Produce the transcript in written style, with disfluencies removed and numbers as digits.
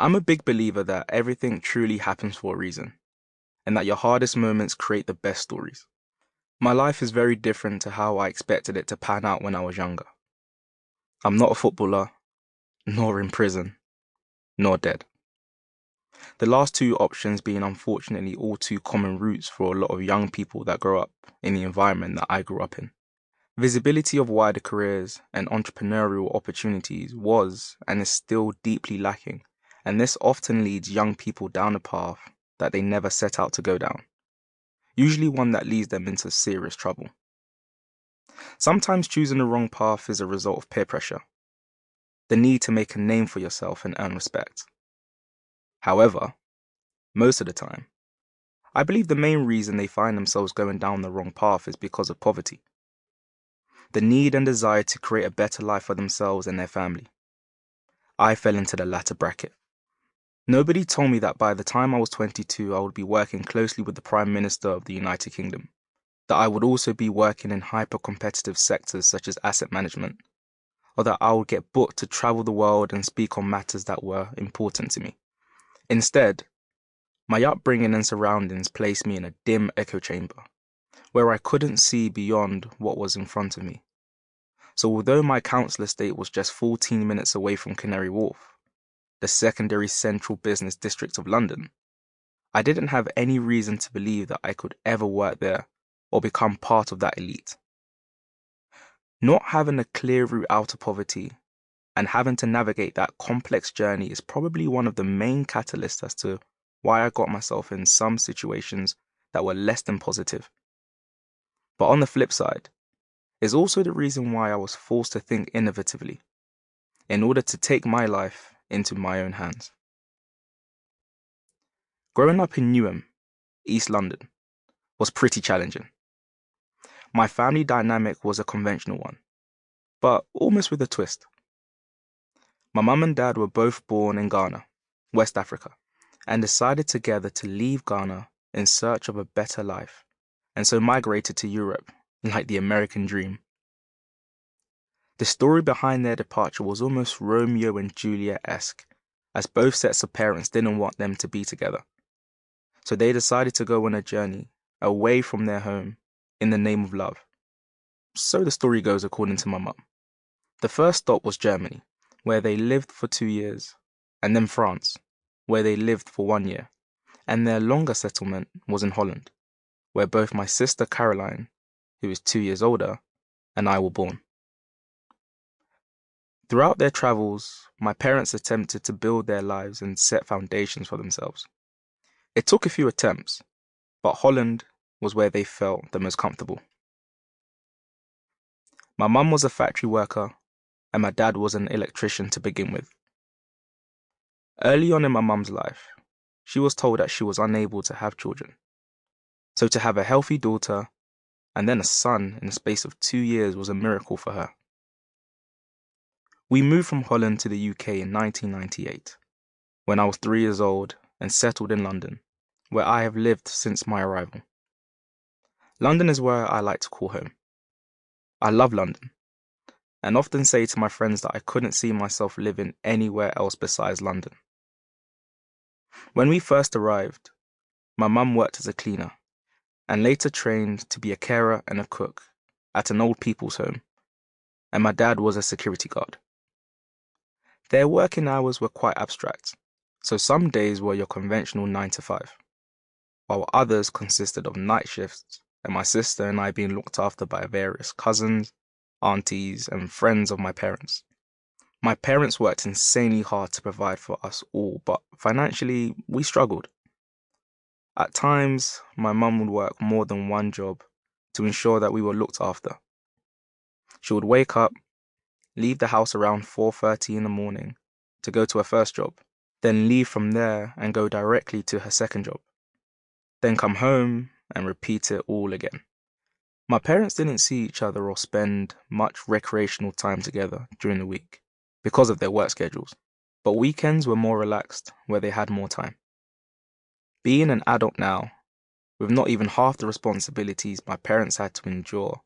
I'm a big believer that everything truly happens for a reason, and that your hardest moments create the best stories. My life is very different to how I expected it to pan out when I was younger. I'm not a footballer, nor in prison, nor dead. The last two options being unfortunately all too common routes for a lot of young people that grow up in the environment that I grew up in. Visibility of wider careers and entrepreneurial opportunities was and is still deeply lacking, and this often leads young people down a path that they never set out to go down, usually one that leads them into serious trouble. Sometimes choosing the wrong path is a result of peer pressure, the need to make a name for yourself and earn respect. However, most of the time, I believe the main reason they find themselves going down the wrong path is because of poverty. The need and desire to create a better life for themselves and their family. I fell into the latter bracket. Nobody told me that by the time I was 22, I would be working closely with the Prime Minister of the United Kingdom, that I would also be working in hyper-competitive sectors such as asset management, or that I would get booked to travel the world and speak on matters that were important to me. Instead, my upbringing and surroundings placed me in a dim echo chamber, where I couldn't see beyond what was in front of me. So although my council estate was just 14 minutes away from Canary Wharf, the secondary central business district of London, I didn't have any reason to believe that I could ever work there or become part of that elite. Not having a clear route out of poverty and having to navigate that complex journey is probably one of the main catalysts as to why I got myself in some situations that were less than positive. But on the flip side, is also the reason why I was forced to think innovatively in order to take my life into my own hands. Growing up in Newham, East London, was pretty challenging. My family dynamic was a conventional one, but almost with a twist. My mum and dad were both born in Ghana, West Africa, and decided together to leave Ghana in search of a better life, and so migrated to Europe, like the American dream. The story behind their departure was almost Romeo and Juliet-esque, as both sets of parents didn't want them to be together. So they decided to go on a journey away from their home in the name of love. So the story goes according to my mum. The first stop was Germany, where they lived for 2 years, and then France, where they lived for 1 year, and their longer settlement was in Holland, where both my sister Caroline, who is 2 years older, and I were born. Throughout their travels, my parents attempted to build their lives and set foundations for themselves. It took a few attempts, but Holland was where they felt the most comfortable. My mum was a factory worker, and my dad was an electrician to begin with. Early on in my mum's life, she was told that she was unable to have children. So to have a healthy daughter and then a son in the space of 2 years was a miracle for her. We moved from Holland to the UK in 1998, when I was 3 years old and settled in London, where I have lived since my arrival. London is where I like to call home. I love London, and often say to my friends that I couldn't see myself living anywhere else besides London. When we first arrived, my mum worked as a cleaner, and later trained to be a carer and a cook at an old people's home, and my dad was a security guard. Their working hours were quite abstract, so some days were your conventional 9 to 5, while others consisted of night shifts, and my sister and I being looked after by various cousins, aunties, and friends of my parents. My parents worked insanely hard to provide for us all, but financially, we struggled. At times, my mum would work more than one job to ensure that we were looked after. She would wake up, leave the house around 4:30 in the morning to go to her first job, then leave from there and go directly to her second job, then come home and repeat it all again. My parents didn't see each other or spend much recreational time together during the week because of their work schedules, but weekends were more relaxed where they had more time. Being an adult now, with not even half the responsibilities my parents had to endure